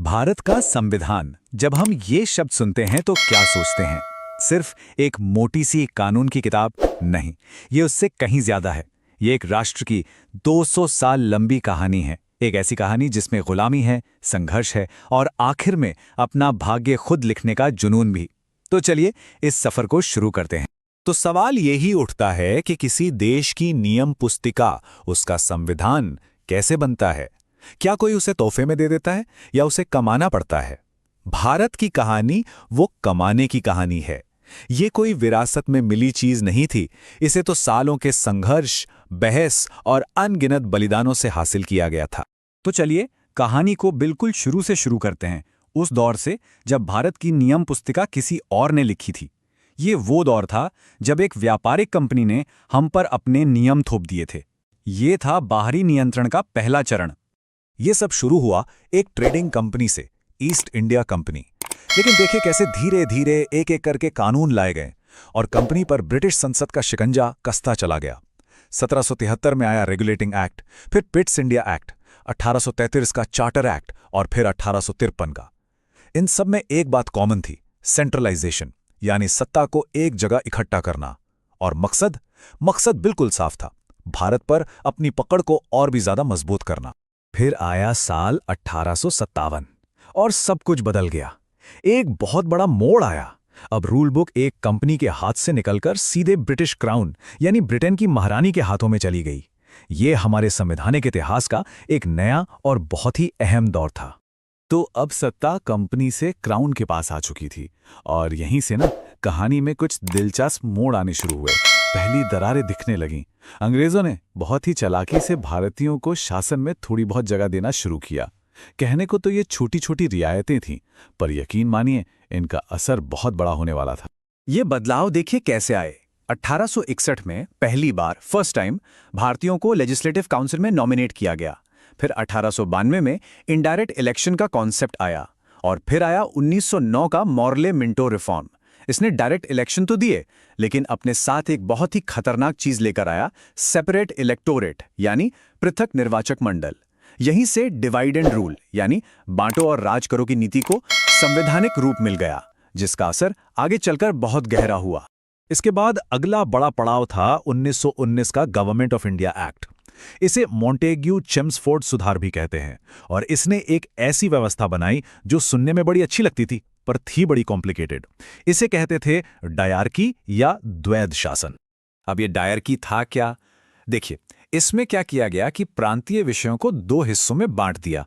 भारत का संविधान, जब हम ये शब्द सुनते हैं तो क्या सोचते हैं? सिर्फ एक मोटी सी कानून की किताब? नहीं, ये उससे कहीं ज्यादा है। ये एक राष्ट्र की 200 साल लंबी कहानी है। एक ऐसी कहानी जिसमें गुलामी है, संघर्ष है और आखिर में अपना भाग्य खुद लिखने का जुनून भी। तो चलिए इस सफर को शुरू करते हैं। तो सवाल यही उठता है कि किसी देश की नियम पुस्तिका, उसका संविधान कैसे बनता है? क्या कोई उसे तोहफे में दे देता है या उसे कमाना पड़ता है? भारत की कहानी वो कमाने की कहानी है। ये कोई विरासत में मिली चीज नहीं थी। इसे तो सालों के संघर्ष, बहस और अनगिनत बलिदानों से हासिल किया गया था। तो चलिए कहानी को बिल्कुल शुरू से शुरू करते हैं, उस दौर से जब भारत की नियम पुस्तिका किसी और ने लिखी थी। ये वो दौर था जब एक व्यापारिक कंपनी ने हम पर अपने नियम थोप दिए थे। ये था बाहरी नियंत्रण का पहला चरण। ये सब शुरू हुआ एक ट्रेडिंग कंपनी से, ईस्ट इंडिया कंपनी। लेकिन देखिए कैसे धीरे धीरे एक एक करके कानून लाए गए और कंपनी पर ब्रिटिश संसद का शिकंजा कसता चला गया। 1773 में आया रेगुलेटिंग एक्ट, फिर पिट्स इंडिया एक्ट, 1833 का चार्टर एक्ट और फिर 1853 का। इन सब में एक बात कॉमन थी, सेंट्रलाइजेशन, यानी सत्ता को एक जगह इकट्ठा करना। और मकसद बिल्कुल साफ था, भारत पर अपनी पकड़ को और भी ज्यादा मजबूत करना। फिर आया साल 1857 और सब कुछ बदल गया। एक बहुत बड़ा मोड़ आया। अब रूल बुक एक कंपनी के हाथ से निकलकर सीधे ब्रिटिश क्राउन यानी ब्रिटेन की महारानी के हाथों में चली गई। ये हमारे संवैधानिक इतिहास का एक नया और बहुत ही अहम दौर था। तो अब सत्ता कंपनी से क्राउन के पास आ चुकी थी और यहीं से ना कहानी में कुछ दिलचस्प मोड़ आने शुरू हुए। पहली दरारें दिखने लगीं। अंग्रेजों ने बहुत ही चालाकी से भारतीयों को शासन में थोड़ी बहुत जगह देना शुरू किया। कहने को तो ये छोटी छोटी रियायतें थीं, पर यकीन मानिए इनका असर बहुत बड़ा होने वाला था। ये बदलाव देखिए कैसे आए। 1861 में पहली बार फर्स्ट टाइम भारतीयों को लेजिस्लेटिव काउंसिल में नॉमिनेट किया गया। फिर 1892 में इनडायरेक्ट इलेक्शन का कॉन्सेप्ट आया और फिर आया 1909 का मॉर्ले मिंटो रिफॉर्म। इसने डायरेक्ट इलेक्शन तो दिए, लेकिन अपने साथ एक बहुत ही खतरनाक चीज लेकर आया, सेपरेट इलेक्टोरेट यानी पृथक निर्वाचक मंडल। यहीं से डिवाइड एंड रूल यानी बांटो और राज करो की नीति को संवैधानिक रूप मिल गया, जिसका असर आगे चलकर बहुत गहरा हुआ। इसके बाद अगला बड़ा पड़ाव था 1919 का गवर्नमेंट ऑफ इंडिया एक्ट। इसे मॉन्टेग्यू चेम्सफोर्ड सुधार भी कहते हैं और इसने एक ऐसी व्यवस्था बनाई जो सुनने में बड़ी अच्छी लगती थी पर थी बड़ी कॉम्प्लिकेटेड। इसे कहते थे डायरकी या द्वैध शासन। अब ये डायरकी था क्या? देखिए, इसमें क्या किया गया कि प्रांतीय विषयों को दो हिस्सों में बांट दिया।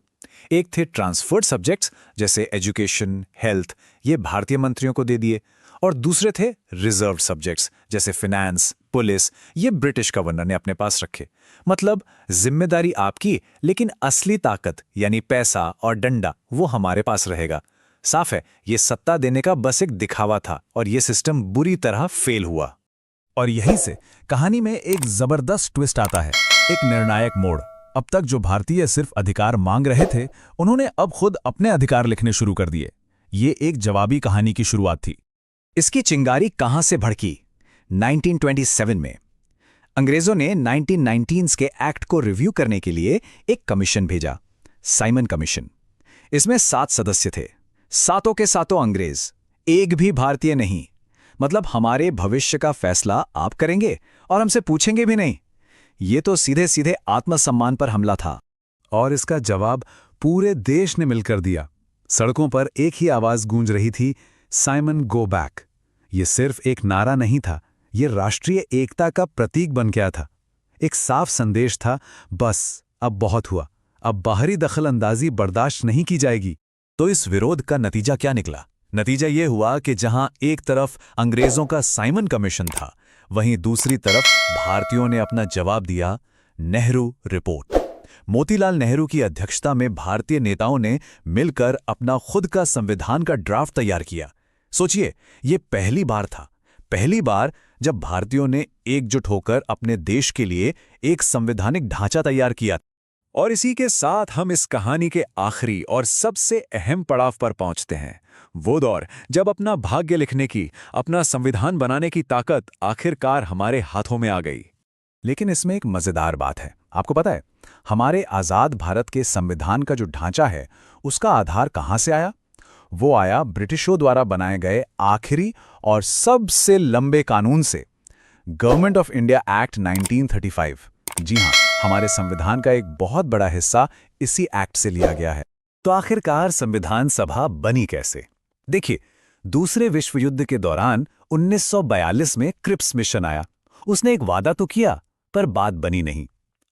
एक थे ट्रांसफर्ड सब्जेक्ट्स जैसे एजुकेशन, हेल्थ, ये भारतीय मंत्रियों को दे दिए, और दूसरे थे रिजर्व सब्जेक्ट्स जैसे फिनेंस, पुलिस, ये ब्रिटिश गवर्नर ने अपने पास रखे। मतलब जिम्मेदारी आपकी, लेकिन असली ताकत यानी पैसा और डंडा वो हमारे पास रहेगा। साफ है, ये सत्ता देने का बस एक दिखावा था और ये सिस्टम बुरी तरह फेल हुआ। और यहीं से कहानी में एक जबरदस्त ट्विस्ट आता है, एक निर्णायक मोड़। अब तक जो भारतीय सिर्फ अधिकार मांग रहे थे, उन्होंने अब खुद अपने अधिकार लिखने शुरू कर दिए। ये एक जवाबी कहानी की शुरुआत थी। इसकी चिंगारी कहां से भड़की? 1927 में अंग्रेजों ने 1919 के एक्ट को रिव्यू करने के लिए एक कमीशन भेजा, साइमन कमीशन। इसमें 7 सदस्य थे, सातों के सातों अंग्रेज, एक भी भारतीय नहीं। मतलब हमारे भविष्य का फैसला आप करेंगे और हमसे पूछेंगे भी नहीं। ये तो सीधे सीधे आत्मसम्मान पर हमला था। और इसका जवाब पूरे देश ने मिलकर दिया। सड़कों पर एक ही आवाज गूंज रही थी, साइमन गो बैक। ये सिर्फ एक नारा नहीं था, ये राष्ट्रीय एकता का प्रतीक बन गया था। एक साफ संदेश था, बस अब बहुत हुआ, अब बाहरी दखल अंदाजी बर्दाश्त नहीं की जाएगी। तो इस विरोध का नतीजा क्या निकला? नतीजा ये हुआ कि जहां एक तरफ अंग्रेजों का साइमन कमीशन था, वहीं दूसरी तरफ भारतीयों ने अपना जवाब दिया, नेहरू रिपोर्ट। मोतीलाल नेहरू की अध्यक्षता में भारतीय नेताओं ने मिलकर अपना खुद का संविधान का ड्राफ्ट तैयार किया। सोचिए, ये पहली बार था, पहली बार जब भारतीयों ने एकजुट होकर अपने देश के लिए एक संवैधानिक ढांचा तैयार किया। और इसी के साथ हम इस कहानी के आखिरी और सबसे अहम पड़ाव पर पहुंचते हैं। वो दौर जब अपना भाग्य लिखने की, अपना संविधान बनाने की ताकत आखिरकार हमारे हाथों में आ गई। लेकिन इसमें एक मजेदार बात है, आपको पता है, हमारे आज़ाद भारत के संविधान का जो ढांचा है उसका आधार कहाँ से आया? वो आया ब्रिटिशों द्वारा बनाए गए आखिरी और सबसे लंबे कानून से, गवर्नमेंट ऑफ इंडिया एक्ट 1935। जी हाँ, हमारे संविधान का एक बहुत बड़ा हिस्सा इसी एक्ट से लिया गया है। तो आखिरकार संविधान सभा बनी कैसे? देखिए, दूसरे विश्व युद्ध के दौरान 1942 में क्रिप्स मिशन आया। उसने एक वादा तो किया, पर बात बनी नहीं।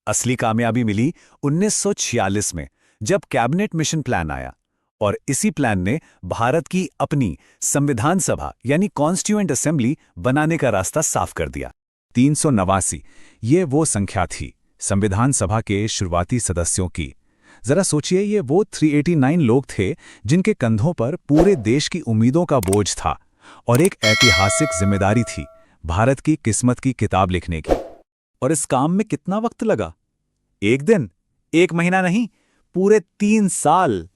असली कामयाबी मिली 1946 में, जब कैबिनेट मिशन प्लान आया, और इसी प्लान ने भारत की अपनी संविधान सभा यानी कॉन्स्टिट्यूएंट असेंबली बनाने का रास्ता साफ कर दिया। 389 ये वो संख्या थी संविधान सभा के शुरुआती सदस्यों की। जरा सोचिए, ये वो 389 लोग थे जिनके कंधों पर पूरे देश की उम्मीदों का बोझ था और एक ऐतिहासिक जिम्मेदारी थी भारत की किस्मत की किताब लिखने की। और इस काम में कितना वक्त लगा? एक दिन, एक महीना नहीं, पूरे 3 साल।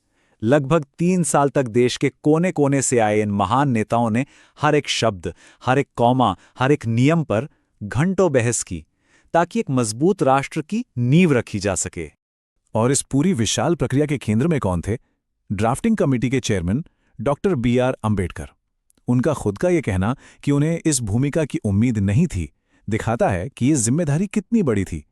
लगभग 3 साल तक देश के कोने कोने से आए इन महान नेताओं ने हर एक शब्द, हर एक कॉमा, हर एक नियम पर घंटों बहस की, ताकि एक मजबूत राष्ट्र की नींव रखी जा सके। और इस पूरी विशाल प्रक्रिया के केंद्र में कौन थे? ड्राफ्टिंग कमेटी के चेयरमैन डॉक्टर B.R. अम्बेडकर। उनका खुद का ये कहना कि उन्हें इस भूमिका की उम्मीद नहीं थी, दिखाता है कि ये जिम्मेदारी कितनी बड़ी थी,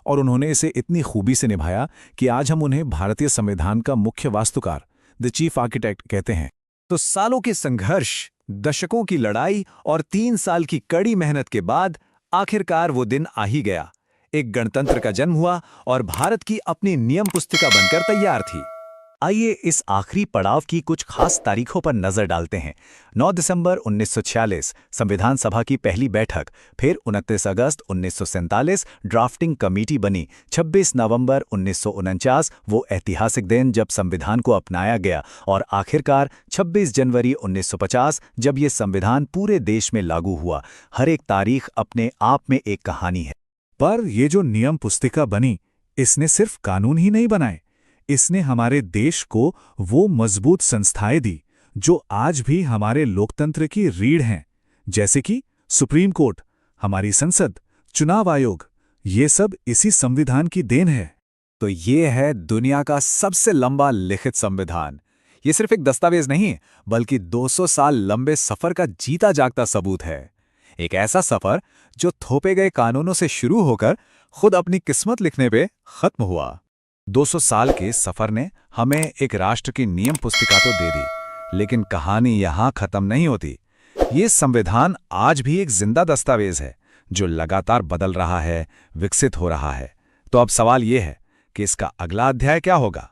और उन्होंने इसे इतनी खूबी से निभाया कि आज हम उन्हें भारतीय संविधान का मुख्य वास्तुकार, द चीफ आर्किटेक्ट कहते हैं। तो सालों के संघर्ष, दशकों की लड़ाई और 3 साल की कड़ी मेहनत के बाद आखिरकार वो दिन आ ही गया। एक गणतंत्र का जन्म हुआ और भारत की अपनी नियम पुस्तिका बनकर तैयार थी। आइए इस आखिरी पड़ाव की कुछ खास तारीखों पर नजर डालते हैं। 9 दिसंबर 1946 संविधान सभा की पहली बैठक, फिर 29 अगस्त 1947 ड्राफ्टिंग कमेटी बनी, 26 नवंबर 1949 वो ऐतिहासिक दिन जब संविधान को अपनाया गया, और आखिरकार 26 जनवरी 1950 जब ये संविधान पूरे देश में लागू हुआ। हर एक तारीख अपने आप में एक कहानी है। पर ये जो नियम पुस्तिका बनी, इसने सिर्फ कानून ही नहीं बनाए, इसने हमारे देश को वो मजबूत संस्थाएं दी जो आज भी हमारे लोकतंत्र की रीढ़ हैं, जैसे कि सुप्रीम कोर्ट, हमारी संसद, चुनाव आयोग। ये सब इसी संविधान की देन है। तो ये है दुनिया का सबसे लंबा लिखित संविधान। ये सिर्फ एक दस्तावेज नहीं, बल्कि 200 साल लंबे सफर का जीता जागता सबूत है। एक ऐसा सफर जो थोपे गए कानूनों से शुरू होकर खुद अपनी किस्मत लिखने पे खत्म हुआ। 200 साल के सफर ने हमें एक राष्ट्र की नियम पुस्तिका तो दे दी, लेकिन कहानी यहां खत्म नहीं होती। ये संविधान आज भी एक जिंदा दस्तावेज है जो लगातार बदल रहा है, विकसित हो रहा है। तो अब सवाल ये है कि इसका अगला अध्याय क्या होगा?